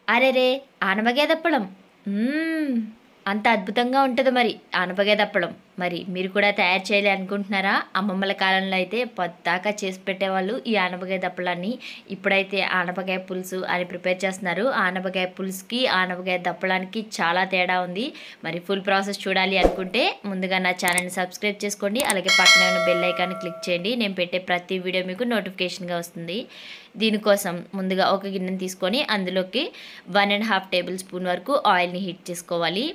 అరెరే! ఆనపకాయ హ్మ్. అంత అద్భుతంగా ఉంటది మరి ఆనపకాయ. మరి మీరు కూడా తయారు చేయాలి అనుకుంటున్నారా? అమ్మమ్మల కాలంలో అయితే పద్దాకా చేసి పెట్టేవాళ్ళు ఈ ఆనపకాయ దప్పలాన్ని. ఇప్పుడైతే ఆనపకాయ పులుసు అని ప్రిపేర్ చేస్తున్నారు. ఆనపకాయ పులుసుకి, ఆనపకాయ దప్పలానికి చాలా తేడా ఉంది. మరి ఫుల్ ప్రాసెస్ చూడాలి అనుకుంటే ముందుగా నా ఛానల్‌ని సబ్స్క్రైబ్ చేసుకోండి. అలాగే పక్కనే ఉన్న బెల్ ఐకాన్‌ని క్లిక్ చేయండి. నేను పెట్టే ప్రతి వీడియో మీకు నోటిఫికేషన్‌గా వస్తుంది. దీనికోసం ముందుగా ఒక గిన్నెని తీసుకొని అందులోకి 1½ టేబుల్ స్పూన్ వరకు ఆయిల్‌ని హీట్ చేసుకోవాలి.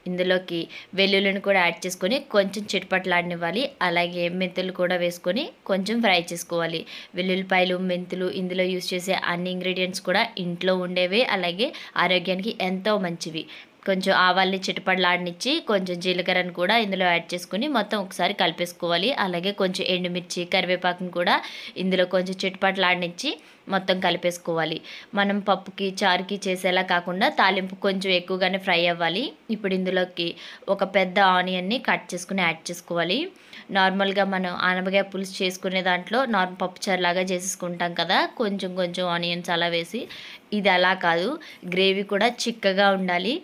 ఇందులోకి వెల్లుల్లిని కూడా యాడ్ చేసుకొని కొంచెం చిటపటలాడనివ్వాలి. అలాగే మెంతులు కూడా వేసుకొని కొంచెం ఫ్రై చేసుకోవాలి. వెల్లుల్లిపాయలు, మెంతులు ఇందులో యూజ్ చేసే అన్ని ఇంగ్రీడియంట్స్ కూడా ఇంట్లో ఉండేవే. అలాగే ఆరోగ్యానికి ఎంతో మంచివి. కొంచెం ఆవాల్ని చిటపటలాడనిచ్చి కొంచెం జీలకర్రను కూడా ఇందులో యాడ్ చేసుకొని మొత్తం ఒకసారి కలిపేసుకోవాలి. అలాగే కొంచెం ఎండుమిర్చి, కరివేపాకును కూడా ఇందులో కొంచెం చిటపటలాడనిచ్చి మొత్తం కలిపేసుకోవాలి. మనం పప్పుకి, చారుకి చేసేలా కాకుండా తాలింపు కొంచెం ఎక్కువగానే ఫ్రై అవ్వాలి. ఇప్పుడు ఇందులోకి ఒక పెద్ద ఆనియన్ని కట్ చేసుకుని యాడ్ చేసుకోవాలి. నార్మల్గా మనం ఆనపకాయ పులుసు చేసుకునే దాంట్లో పప్పుచారులాగా చేసేసుకుంటాం కదా, కొంచెం కొంచెం ఆనియన్స్ అలా వేసి. ఇది అలా కాదు, గ్రేవీ కూడా చిక్కగా ఉండాలి.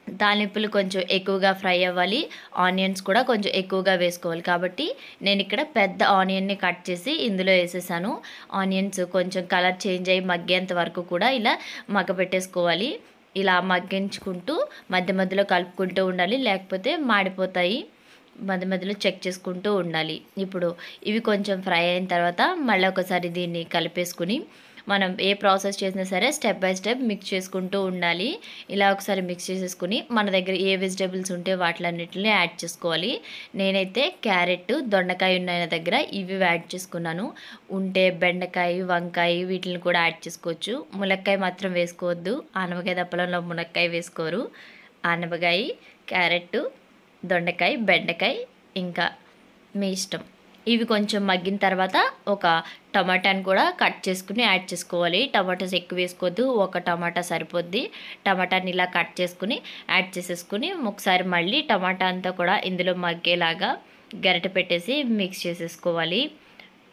తాలింపులు కొంచెం ఎక్కువగా ఫ్రై అవ్వాలి. ఆనియన్స్ కూడా కొంచెం ఎక్కువగా వేసుకోవాలి. కాబట్టి నేను ఇక్కడ పెద్ద ఆనియన్ని కట్ చేసి ఇందులో వేసేసాను. ఆనియన్స్ కొంచెం కలర్ చేంజ్ అయ్యి మగ్గేంత వరకు కూడా ఇలా మగ్గపెట్టేసుకోవాలి. ఇలా మగ్గించుకుంటూ మధ్య మధ్యలో కలుపుకుంటూ ఉండాలి, లేకపోతే మాడిపోతాయి. మధ్య మధ్యలో చెక్ చేసుకుంటూ ఉండాలి. ఇప్పుడు ఇవి కొంచెం ఫ్రై అయిన తర్వాత మళ్ళీ ఒకసారి దీన్ని కలిపేసుకుని మనం ఏ ప్రాసెస్ చేసినా సరే స్టెప్ బై స్టెప్ మిక్స్ చేసుకుంటూ ఉండాలి. ఇలా ఒకసారి మిక్స్ చేసేసుకుని మన దగ్గర ఏ వెజిటేబుల్స్ ఉంటే వాటిలన్నిటిని యాడ్ చేసుకోవాలి. నేనైతే క్యారెట్, దొండకాయ ఉన్న దగ్గర ఇవి యాడ్ చేసుకున్నాను. ఉంటే బెండకాయ, వంకాయ వీటిని కూడా యాడ్ చేసుకోవచ్చు. ములక్కాయ మాత్రం వేసుకోవద్దు. ఆనపకాయ దప్పలంలో మునక్కాయ వేసుకోరు. ఆనపకాయ, క్యారెట్, దొండకాయ, బెండకాయ ఇంకా మీ ఇష్టం. ఇవి కొంచెం మగ్గిన తర్వాత ఒక టమాటాని కూడా కట్ చేసుకుని యాడ్ చేసుకోవాలి. టమాటాస్ ఎక్కువ వేసుకోవద్దు, ఒక టమాటా సరిపోద్ది. టమాటాని ఇలా కట్ చేసుకుని యాడ్ చేసేసుకుని ఒకసారి మళ్ళీ టమాటా అంతా కూడా ఇందులో మగ్గేలాగా గరిటె పెట్టేసి మిక్స్ చేసేసుకోవాలి.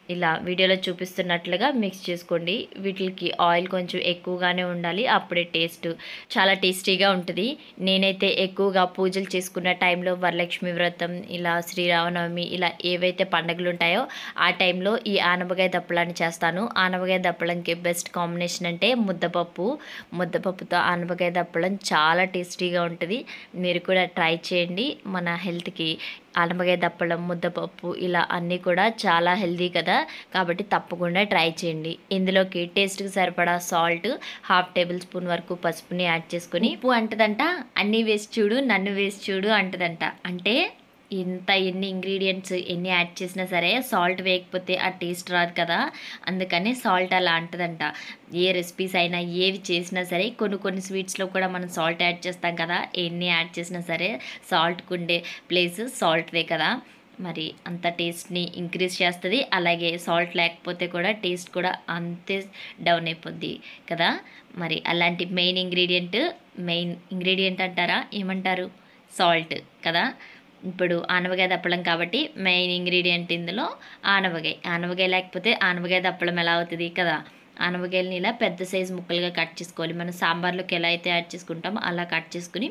ఇలా వీడియోలో చూపిస్తున్నట్లుగా మిక్స్ చేసుకోండి. వీటికి ఆయిల్ కొంచెం ఎక్కువగానే ఉండాలి, అప్పుడే టేస్ట్ చాలా టేస్టీగా ఉంటుంది. నేనైతే ఎక్కువగా పూజలు చేసుకున్న టైంలో, వరలక్ష్మి వ్రతం, ఇలా శ్రీరామనవమి, ఇలా ఏవైతే పండుగలు ఉంటాయో ఆ టైంలో ఈ ఆనపకాయ దప్పలాన్ని చేస్తాను. ఆనపకాయ దప్పలంకి బెస్ట్ కాంబినేషన్ అంటే ముద్దపప్పు. ముద్దపప్పుతో ఆనపకాయ దప్పలం చాలా టేస్టీగా ఉంటుంది. మీరు కూడా ట్రై చేయండి. మన హెల్త్కి ఆనపకాయ దప్పలం, ముద్దపప్పు ఇలా అన్నీ కూడా చాలా హెల్తీ కదా, కాబట్టి తప్పకుండా ట్రై చేయండి. ఇందులోకి టేస్ట్కి సరిపడా సాల్ట్, 1/2 టేబుల్ స్పూన్ వరకు పసుపుని యాడ్ చేసుకొని, ఉప్పు అంటదంట అన్నీ వేసి చూడు నన్ను వేసి చూడు అంటదంట. అంటే ఎన్ని ఇంగ్రీడియంట్స్ ఎన్ని యాడ్ చేసినా సరే సాల్ట్ వేయకపోతే ఆ టేస్ట్ రాదు కదా, అందుకని సాల్ట్ అలా అంటదంట. ఏ రెసిపీస్ అయినా ఏవి చేసినా సరే కొన్ని స్వీట్స్లో కూడా మనం సాల్ట్ యాడ్ చేస్తాం కదా, ఎన్ని యాడ్ చేసినా సరే సాల్ట్కి ఉండే ప్లేస్ సాల్ట్వే కదా. మరి అంత టేస్ట్ని ఇంక్రీజ్ చేస్తుంది. అలాగే సాల్ట్ లేకపోతే కూడా టేస్ట్ కూడా అంతే డౌన్ అయిపోద్ది కదా. మరి అలాంటి మెయిన్ ఇంగ్రీడియంట్ అంటారా, ఏమంటారు, సాల్ట్ కదా. ఇప్పుడు ఆనపకాయ దప్పడం కాబట్టి మెయిన్ ఇంగ్రీడియంట్ ఇందులో ఆనపకాయ లేకపోతే ఆనపకాయ దప్పడం ఎలా అవుతుంది కదా. ఆనపకాయలని ఇలా పెద్ద సైజు ముక్కలుగా కట్ చేసుకోవాలి. మనం సాంబార్లోకి ఎలా అయితే యాడ్ చేసుకుంటామో అలా కట్ చేసుకుని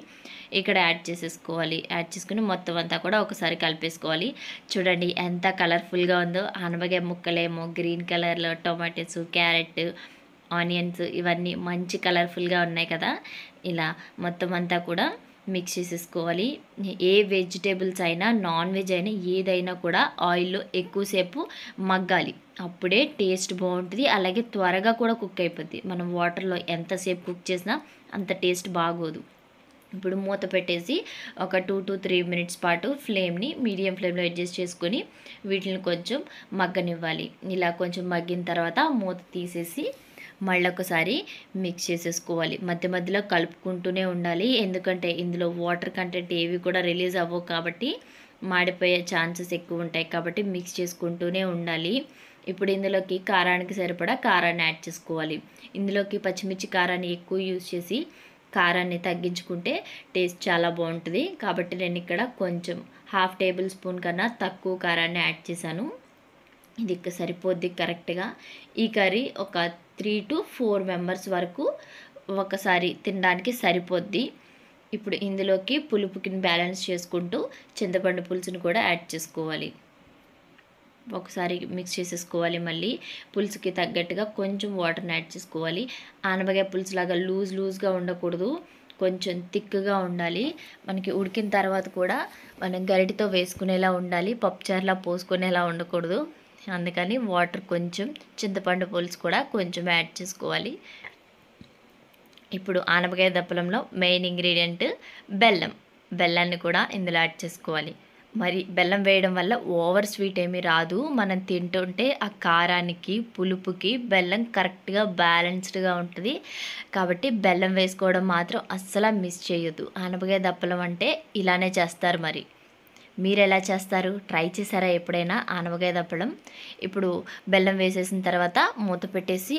ఇక్కడ యాడ్ చేసేసుకోవాలి. యాడ్ చేసుకుని మొత్తం అంతా కూడా ఒకసారి కలిపేసుకోవాలి. చూడండి ఎంత కలర్ఫుల్గా ఉందో. ఆనపకాయ ముక్కలేమో గ్రీన్ కలర్లో, టొమాటోస్, క్యారెట్, ఆనియన్స్ ఇవన్నీ మంచి కలర్ఫుల్గా ఉన్నాయి కదా. ఇలా మొత్తం అంతా కూడా మిక్స్ చేసేసుకోవాలి. ఏ వెజిటేబుల్స్ అయినా, నాన్ వెజ్ అయినా, ఏదైనా కూడా ఆయిల్లో ఎక్కువసేపు మగ్గాలి, అప్పుడే టేస్ట్ బాగుంటుంది. అలాగే త్వరగా కూడా కుక్ అయిపోద్ది. మనం వాటర్లో ఎంతసేపు కుక్ చేసినా అంత టేస్ట్ బాగోదు. ఇప్పుడు మూత పెట్టేసి ఒక 2 to 3 మినిట్స్ పాటు ఫ్లేమ్ని మీడియం ఫ్లేమ్లో అడ్జస్ట్ చేసుకొని వీటిని కొంచెం మగ్గనివ్వాలి. ఇలా కొంచెం మగ్గిన తర్వాత మూత తీసేసి మళ్ళొకసారి మిక్స్ చేసేసుకోవాలి. మధ్య మధ్యలో కలుపుకుంటూనే ఉండాలి, ఎందుకంటే ఇందులో వాటర్ కంటెంట్ ఏవి కూడా రిలీజ్ అవ్వవు కాబట్టి మాడిపోయే ఛాన్సెస్ ఎక్కువ ఉంటాయి. కాబట్టి మిక్స్ చేసుకుంటూనే ఉండాలి. ఇప్పుడు ఇందులోకి కారానికి సరిపడా కారాన్ని యాడ్ చేసుకోవాలి. ఇందులోకి పచ్చిమిర్చి కారాన్ని ఎక్కువ యూజ్ చేసి కారాన్ని తగ్గించుకుంటే టేస్ట్ చాలా బాగుంటుంది. కాబట్టి నేను ఇక్కడ కొంచెం 1/2 టేబుల్ స్పూన్ కన్నా తక్కువ కారాన్ని యాడ్ చేశాను. ఇది సరిపోద్ది కరెక్ట్గా. ఈ కర్రీ ఒక 3 to 4 మెంబర్స్ వరకు ఒకసారి తినడానికి సరిపోద్ది. ఇప్పుడు ఇందులోకి పులుపుకి బ్యాలెన్స్ చేసుకుంటూ చింతపండు పులుసుని కూడా యాడ్ చేసుకోవాలి. ఒకసారి మిక్స్ చేసేసుకోవాలి. మళ్ళీ పులుసుకి తగ్గట్టుగా కొంచెం వాటర్ని యాడ్ చేసుకోవాలి. ఆనపకాయ పులుసులాగా లూజ్గా ఉండకూడదు, కొంచెం థిక్గా ఉండాలి. మనకి ఉడికిన తర్వాత కూడా మనం గరిటెతో వేసుకునేలా ఉండాలి, పప్పుచారులా పోసుకునేలా ఉండకూడదు. అందుకని వాటర్ కొంచెం, చింతపండు పులుసు కూడా కొంచెం యాడ్ చేసుకోవాలి. ఇప్పుడు ఆనపకాయ దప్పలంలో మెయిన్ ఇంగ్రీడియంట్ బెల్లాన్ని కూడా ఇందులో యాడ్ చేసుకోవాలి. మరి బెల్లం వేయడం వల్ల ఓవర్ స్వీట్ ఏమీ రాదు. మనం తింటుంటే ఆ కారానికి, పులుపుకి బెల్లం కరెక్ట్గా బ్యాలెన్స్డ్గా ఉంటుంది. కాబట్టి బెల్లం వేసుకోవడం మాత్రం అస్సలు మిస్ చేయొద్దు. ఆనపకాయ దప్పలం అంటే ఇలానే చేస్తారు. మరి మీరు ఎలా చేస్తారు? ట్రై చేశారా ఎప్పుడైనా ఆనపకాయ దప్పడం? ఇప్పుడు బెల్లం వేసేసిన తర్వాత మూత పెట్టేసి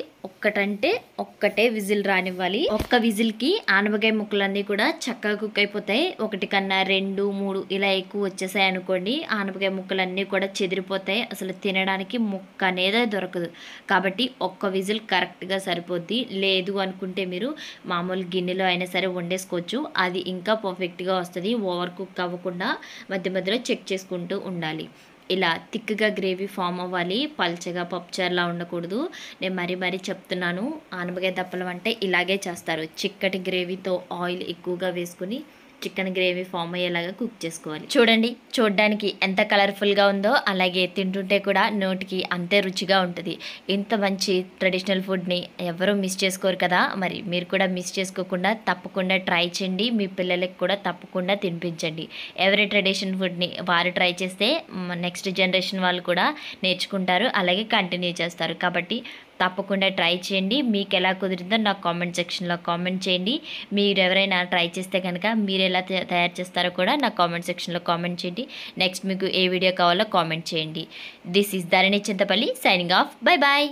ఒక్కటే విజిల్ రానివ్వాలి. ఒక్క విజిల్కి ఆనపకాయ ముక్కలన్నీ కూడా చక్కగా కుక్ అయిపోతాయి. 1 కన్నా 2, 3 ఇలా ఎక్కువ వచ్చేసాయి అనుకోండి, ఆనపకాయ ముక్కలన్నీ కూడా చెదిరిపోతాయి. అసలు తినడానికి ముక్క అనేదే దొరకదు. కాబట్టి ఒక్క విజిల్ కరెక్ట్గా సరిపోద్ది. లేదు అనుకుంటే మీరు మామూలు గిన్నెలో అయినా సరే వండేసుకోవచ్చు. అది ఇంకా పర్ఫెక్ట్గా వస్తుంది. ఓవర్ కుక్ అవ్వకుండా మధ్య మధ్యలో చెక్ చేసుకుంటూ ఉండాలి. ఇలా థిక్గా గ్రేవీ ఫామ్ అవ్వాలి, పల్చగా పప్పుచారులా ఉండకూడదు. నేను మరీ చెప్తున్నాను, ఆనపకాయ దప్పలం అంటే ఇలాగే చేస్తారు. చిక్కటి గ్రేవీతో ఆయిల్ ఎక్కువగా వేసుకుని చికెన్ గ్రేవీ ఫామ్ అయ్యేలాగా కుక్ చేసుకోవాలి. చూడండి, చూడడానికి ఎంత కలర్ఫుల్గా ఉందో, అలాగే తింటుంటే కూడా నోటికి అంతే రుచిగా ఉంటుంది. ఇంత మంచి ట్రెడిషనల్ ఫుడ్ని ఎవరూ మిస్ చేసుకోరు కదా. మరి మీరు కూడా మిస్ చేసుకోకుండా తప్పకుండా ట్రై చేయండి. మీ పిల్లలకి కూడా తప్పకుండా తినిపించండి. ఎవరి ట్రెడిషనల్ ఫుడ్ని వారు ట్రై చేస్తే నెక్స్ట్ జనరేషన్ వాళ్ళు కూడా నేర్చుకుంటారు, అలాగే కంటిన్యూ చేస్తారు. కాబట్టి తప్పకుండా ట్రై చేయండి. మీకు ఎలా కుదిరిందో నాకు కామెంట్ సెక్షన్లో కామెంట్ చేయండి. మీరు ఎవరైనా ట్రై చేస్తే కనుక మీరు ఎలా తయారు చేస్తారో కూడా నాకు కామెంట్ సెక్షన్లో కామెంట్ చేయండి. నెక్స్ట్ మీకు ఏ వీడియో కావాలో కామెంట్ చేయండి. This is Dharani Chintapalli signing off. Bye bye.